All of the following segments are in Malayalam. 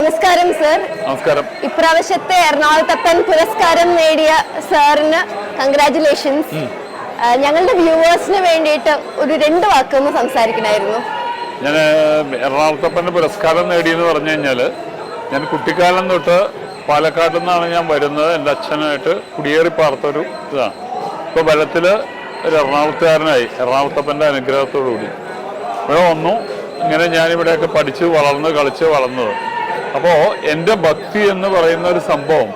നമസ്കാരം സർ. നമസ്കാരം. ഇപ്രാവശ്യത്തെ എറണാകുളത്തപ്പൻ പുരസ്കാരം നേടിയ സാറിന് കൺഗ്രാറ്റുലേഷൻസ്. ഞങ്ങളുടെ വ്യൂവേഴ്സിന് വേണ്ടിയിട്ട് ഒരു 2 വാക്കൊന്ന് സംസാരിക്കണമായിരുന്നു. ഞാൻ എറണാകുളത്തപ്പൻ്റെ പുരസ്കാരം നേടിയെന്ന് പറഞ്ഞു കഴിഞ്ഞാൽ, ഞാൻ കുട്ടിക്കാലം തൊട്ട് പാലക്കാട്ടിൽ നിന്നാണ് ഞാൻ വരുന്നത്. എൻ്റെ അച്ഛനായിട്ട് കുടിയേറി പാർത്തൊരു ഇതാണ്. ഇപ്പോൾ ബലത്തിൽ ഒരു എറണാകുളത്തുകാരനായി എറണാകുളത്തപ്പൻ്റെ അനുഗ്രഹത്തോടുകൂടി ഇവിടെ വന്നു. ഇങ്ങനെ ഞാനിവിടെയൊക്കെ പഠിച്ച് വളർന്ന് കളിച്ച് വളർന്നത്. അപ്പോൾ എൻ്റെ ഭക്തി എന്ന് പറയുന്ന ഒരു സംഭവം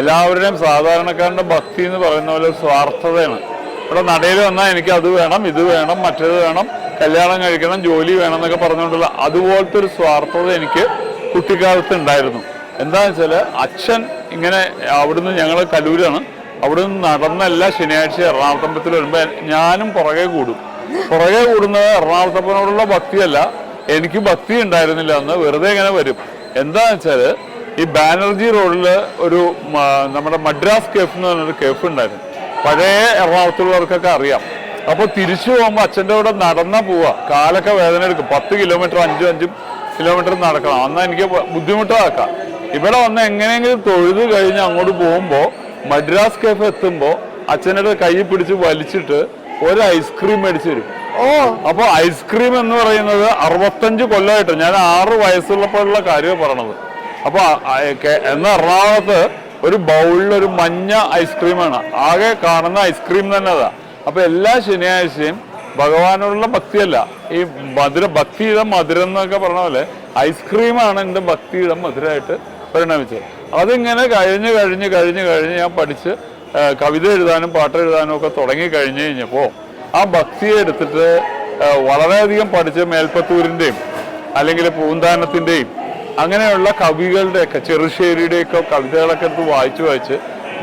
എല്ലാവരുടെയും സാധാരണക്കാരൻ്റെ ഭക്തി എന്ന് പറയുന്ന പോലെ ഒരു സ്വാർത്ഥതയാണ്. ഇവിടെ നടയിൽ വന്നാൽ എനിക്ക് അത് വേണം, ഇത് വേണം, മറ്റേത് വേണം, കല്യാണം കഴിക്കണം, ജോലി വേണം എന്നൊക്കെ പറഞ്ഞുകൊണ്ടുള്ള അതുപോലത്തെ ഒരു സ്വാർത്ഥത എനിക്ക് കുട്ടിക്കാലത്ത് ഉണ്ടായിരുന്നു. എന്താണെന്ന് വെച്ചാൽ അച്ഛൻ ഇങ്ങനെ അവിടുന്ന്, ഞങ്ങൾ കലൂരാണ്, അവിടുന്ന് നടന്ന എല്ലാ ശനിയാഴ്ച എറണാകുളത്തമ്പലത്തിൽ വരുമ്പോൾ ഞാനും പുറകെ കൂടുന്നത് എറണാകുളത്തപ്പനോടുള്ള ഭക്തിയല്ല, എനിക്ക് ഭക്തി ഉണ്ടായിരുന്നില്ല എന്ന് വെറുതെ ഇങ്ങനെ വരും. എന്താണെന്ന് വെച്ചാൽ ഈ ബാനർജി റോഡിൽ ഒരു നമ്മുടെ മദ്രാസ് കേഫ് എന്ന് പറഞ്ഞൊരു കേഫ് ഉണ്ടായിരുന്നു. പഴയ എറണാകുളത്തുള്ളവർക്കൊക്കെ അറിയാം. അപ്പോൾ തിരിച്ചു പോകുമ്പോൾ അച്ഛൻ്റെ കൂടെ നടന്നാൽ പോവുക, കാലൊക്കെ വേദന എടുക്കും. 10 കിലോമീറ്റർ 5 കിലോമീറ്റർ നടക്കണം. എന്നാൽ എനിക്ക് ബുദ്ധിമുട്ടാക്കാം. ഇവിടെ വന്ന് എങ്ങനെയെങ്കിലും തൊഴുത് കഴിഞ്ഞ് അങ്ങോട്ട് പോകുമ്പോൾ മദ്രാസ് കേഫ് എത്തുമ്പോൾ അച്ഛൻ്റെ കൈ പിടിച്ച് വലിച്ചിട്ട് ഒരു ഐസ്ക്രീം മേടിച്ചു തരും. അപ്പോൾ ഐസ്ക്രീം എന്ന് പറയുന്നത് 65 കൊല്ലമായിട്ട്, ഞാൻ 6 വയസ്സുള്ളപ്പോഴുള്ള കാര്യമാണ് പറയണത്. അപ്പോൾ എന്നാൽ എറണാകുളത്ത് ഒരു ബൗളിൽ ഒരു മഞ്ഞ ഐസ്ക്രീമാണ് ആകെ കാണുന്ന ഐസ്ക്രീം തന്നെ അതാ. അപ്പോൾ എല്ലാ ശനിയാഴ്ചയും ഭഗവാനോടുള്ള ഭക്തിയല്ല, ഈ ഭക്തിയുടെ മധുരം എന്നൊക്കെ പറഞ്ഞ പോലെ ഐസ്ക്രീമാണ് എൻ്റെ ഭക്തിയുടെ മധുരമായിട്ട് പരിണമിച്ചത്. അതിങ്ങനെ കഴിഞ്ഞ് ഞാൻ പഠിച്ച് കവിത എഴുതാനും പാട്ട് എഴുതാനും ഒക്കെ തുടങ്ങി കഴിഞ്ഞപ്പോൾ ആ ഭക്തിയെ എടുത്തിട്ട് വളരെയധികം പഠിച്ച് മേൽപ്പത്തൂരിൻ്റെയും അല്ലെങ്കിൽ പൂന്താനത്തിൻ്റെയും അങ്ങനെയുള്ള കവികളുടെയൊക്കെ ചെറുശ്ശേരിയുടെയൊക്കെ കവിതകളൊക്കെ എടുത്ത് വായിച്ച്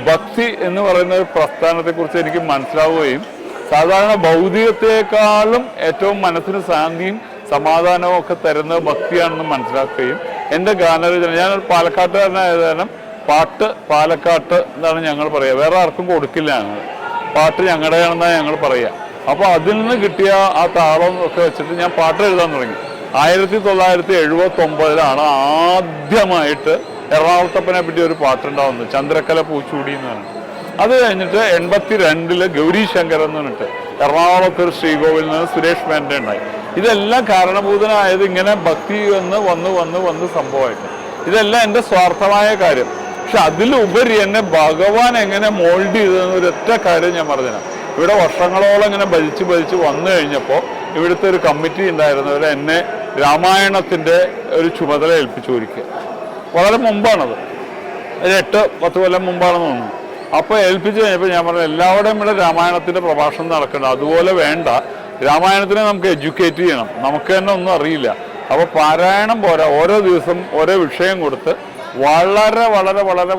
ഭക്തി എന്ന് പറയുന്ന ഒരു പ്രസ്ഥാനത്തെക്കുറിച്ച് എനിക്ക് മനസ്സിലാവുകയും സാധാരണ ഭൗതികത്തെക്കാളും ഏറ്റവും മനസ്സിന് ശാന്തിയും സമാധാനവും ഒക്കെ തരുന്ന ഭക്തിയാണെന്ന് മനസ്സിലാക്കുകയും എൻ്റെ ഗാനരചന, ഞാനൊരു പാലക്കാട്ടുകാരനായത് കാരണം പാട്ട് പാലക്കാട്ട് എന്നാണ് ഞങ്ങൾ പറയുക, വേറെ ആർക്കും കൊടുക്കില്ല. ഞങ്ങൾ പാട്ട് ഞങ്ങളുടെയാണെന്നാണ് ഞങ്ങൾ പറയുക. അപ്പോൾ അതിൽ നിന്ന് കിട്ടിയ ആ താളം ഒക്കെ വെച്ചിട്ട് ഞാൻ പാട്ട് എഴുതാൻ തുടങ്ങി. 1979 ആദ്യമായിട്ട് എറണാകുളത്തപ്പനെ പറ്റി ഒരു പാട്ടുണ്ടാവുന്നത്, ചന്ദ്രക്കല പൂച്ചൂടി എന്ന് പറഞ്ഞു. അത് കഴിഞ്ഞിട്ട് 82 ഗൗരി ശങ്കർ എന്ന് പറഞ്ഞിട്ട് എറണാകുളത്തൊരു ശ്രീകോവിൽ നിന്ന് സുരേഷ് മേൻ്റെ ഉണ്ടായി. ഇതെല്ലാം കാരണഭൂതനായത് ഇങ്ങനെ ഭക്തി വന്ന് സംഭവമായിട്ട്. ഇതെല്ലാം എൻ്റെ സ്വാർത്ഥമായ കാര്യം. പക്ഷെ അതിലുപരി എന്നെ ഭഗവാൻ എങ്ങനെ മോൾഡ് ചെയ്തതെന്ന് ഒരൊറ്റ കാര്യം ഞാൻ പറഞ്ഞുതരാം. ഇവിടെ വർഷങ്ങളോളം ഇങ്ങനെ ഭരിച്ച് വന്നു കഴിഞ്ഞപ്പോൾ ഇവിടുത്തെ ഒരു കമ്മിറ്റി ഉണ്ടായിരുന്നവർ എന്നെ രാമായണത്തിൻ്റെ ഒരു ചുമതല ഏൽപ്പിച്ചു ഒരിക്കൽ. വളരെ മുമ്പാണത്, ഒരു 8-10 കൊല്ലം മുമ്പാണെന്ന് തോന്നുന്നു. അപ്പോൾ ഏൽപ്പിച്ചു കഴിഞ്ഞപ്പോൾ ഞാൻ പറഞ്ഞു, എല്ലാവരുടെയും ഇവിടെ രാമായണത്തിൻ്റെ പ്രഭാഷണം നടക്കണം, അതുപോലെ വേണ്ട, രാമായണത്തിനെ നമുക്ക് എഡ്യൂക്കേറ്റ് ചെയ്യണം, നമുക്ക് തന്നെ ഒന്നും അറിയില്ല. അപ്പോൾ പാരായണം പോരാ, ഓരോ ദിവസം ഓരോ വിഷയം കൊടുത്ത് വളരെ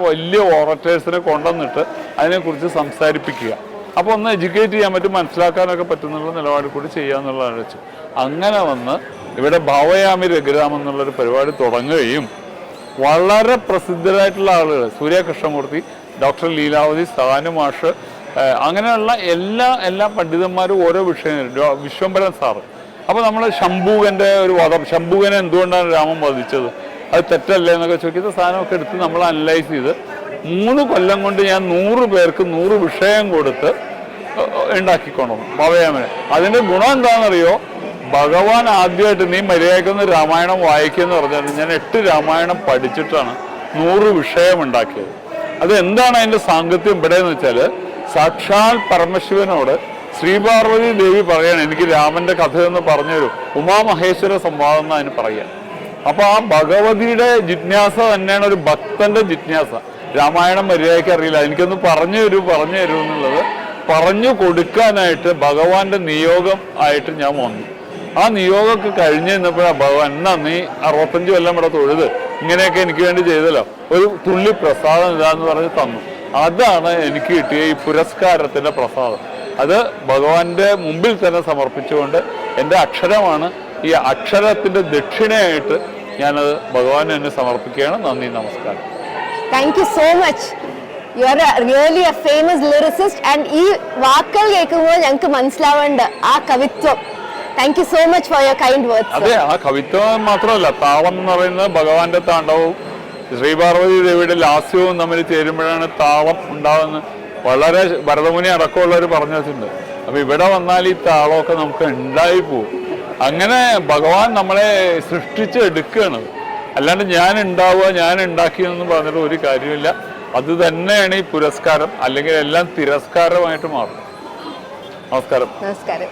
വലിയ ഓററ്റേഴ്സിനെ കൊണ്ടുവന്നിട്ട് അതിനെക്കുറിച്ച് സംസാരിപ്പിക്കുക. അപ്പോൾ ഒന്ന് എഡ്യൂക്കേറ്റ് ചെയ്യാൻ പറ്റും, മനസ്സിലാക്കാനൊക്കെ പറ്റുന്നുള്ള നിലപാടിൽ കൂടി ചെയ്യാമെന്നുള്ളതാണ് വെച്ചു. അങ്ങനെ വന്ന് ഇവിടെ ഭാവയാമി രഘുരാം എന്നുള്ളൊരു പരിപാടി തുടങ്ങുകയും വളരെ പ്രസിദ്ധരായിട്ടുള്ള ആളുകൾ, സൂര്യ കൃഷ്ണമൂർത്തി, ഡോക്ടർ ലീലാവതി, സാനു മാഷ്, അങ്ങനെയുള്ള എല്ലാ പണ്ഡിതന്മാരും ഓരോ വിഷയം, വിശ്വംഭരൻ സാറ്. അപ്പോൾ നമ്മൾ ശംഭൂകൻ്റെ ഒരു വധം, ശംഭൂകനെ എന്തുകൊണ്ടാണ് രാമൻ വധിച്ചത്, അത് തെറ്റല്ലേ എന്നൊക്കെ ചോദിക്കുന്ന സാധനമൊക്കെ എടുത്ത് നമ്മൾ അനലൈസ് ചെയ്ത് 3 കൊല്ലം കൊണ്ട് ഞാൻ 100 പേർക്ക് 100 വിഷയം കൊടുത്ത് ഉണ്ടാക്കിക്കൊണ്ടു ഭവയാമനെ. അതിൻ്റെ ഗുണം എന്താണെന്നറിയോ, ഭഗവാൻ ആദ്യമായിട്ട് നീ മര്യാദയ്ക്കൊന്ന് രാമായണം വായിക്കുമെന്ന് പറഞ്ഞാൽ ഞാൻ 8 രാമായണം പഠിച്ചിട്ടാണ് 100 വിഷയം ഉണ്ടാക്കിയത്. അത് എന്താണ് അതിൻ്റെ സാങ്കത്യം ഇവിടെ എന്ന് വെച്ചാൽ, സാക്ഷാൽ പരമശിവനോട് ശ്രീപാർവതി ദേവി പറയാണ്, എനിക്ക് രാമൻ്റെ കഥയെന്ന് പറഞ്ഞൊരു ഉമാമഹേശ്വര സംവാദം എന്ന് അതിന് പറയാം. അപ്പോൾ ആ ഭഗവതിയുടെ ജിജ്ഞാസ തന്നെയാണ് ഒരു ഭക്തന്റെ ജിജ്ഞാസ. രാമായണം മര്യാദയ്ക്ക് അറിയില്ല, എനിക്കൊന്ന് പറഞ്ഞു തരൂ എന്നുള്ളത് പറഞ്ഞു കൊടുക്കാനായിട്ട് ഭഗവാന്റെ നിയോഗം ആയിട്ട് ഞാൻ വന്നു. ആ നിയോഗമൊക്കെ കഴിഞ്ഞ് നിന്നപ്പോഴാണ് ഭഗവാൻ, എന്നാ നീ 65 കൊല്ലം ഇവിടെ തൊഴുത് ഇങ്ങനെയൊക്കെ എനിക്ക് വേണ്ടി ചെയ്തല്ലോ, ഒരു തുള്ളി പ്രസാദം ഇതാന്ന് പറഞ്ഞ് തന്നു. അതാണ് എനിക്ക് കിട്ടിയ ഈ പുരസ്കാരത്തിൻ്റെ പ്രസാദം. അത് ഭഗവാന്റെ മുമ്പിൽ തന്നെ സമർപ്പിച്ചുകൊണ്ട് എൻ്റെ അക്ഷരമാണ്, ഈ അക്ഷരത്തിൻ്റെ ദക്ഷിണയായിട്ട് ഞാനത് ഭഗവാൻ എന്നെ സമർപ്പിക്കുകയാണ്. നന്ദി, നമസ്കാരം. Thank you so much. You are really a famous lyricist. And ഈ വാക്കുകൾ കേൾക്കുമ്പോൾ ഞങ്ങൾക്ക് മനസ്സിലാവേണ്ട ആ കവിത്വം thank you so much for your kind words. അതെ, ആ കവിത്വം മാത്രമല്ല, താളം എന്ന് പറയുന്നത് ഭഗവാന്റെ താണ്ഡവവും ശ്രീപാർവതി ദേവിയുടെ ലാസ്യവും തമ്മിൽ ചേരുമ്പോഴാണ് താളം ഉണ്ടാകുന്നത്. വളരെ ഭരതമുനി അടക്കമുള്ളവർ പറഞ്ഞു വെച്ചിട്ടുണ്ട്. അപ്പൊ ഇവിടെ വന്നാൽ ഈ താളമൊക്കെ നമുക്ക് ഉണ്ടായി പോകും. അങ്ങനെ ഭഗവാൻ നമ്മളെ സൃഷ്ടിച്ച് എടുക്കുകയാണ്. അല്ലാണ്ട് ഞാൻ ഉണ്ടാവുക, ഞാൻ ഉണ്ടാക്കിയെന്ന് പറഞ്ഞിട്ട് ഒരു കാര്യമില്ല. അത് തന്നെയാണ് ഈ പുരസ്കാരം, അല്ലെങ്കിൽ എല്ലാം തിരസ്കാരമായിട്ട് മാറും. നമസ്കാരം. നമസ്കാരം.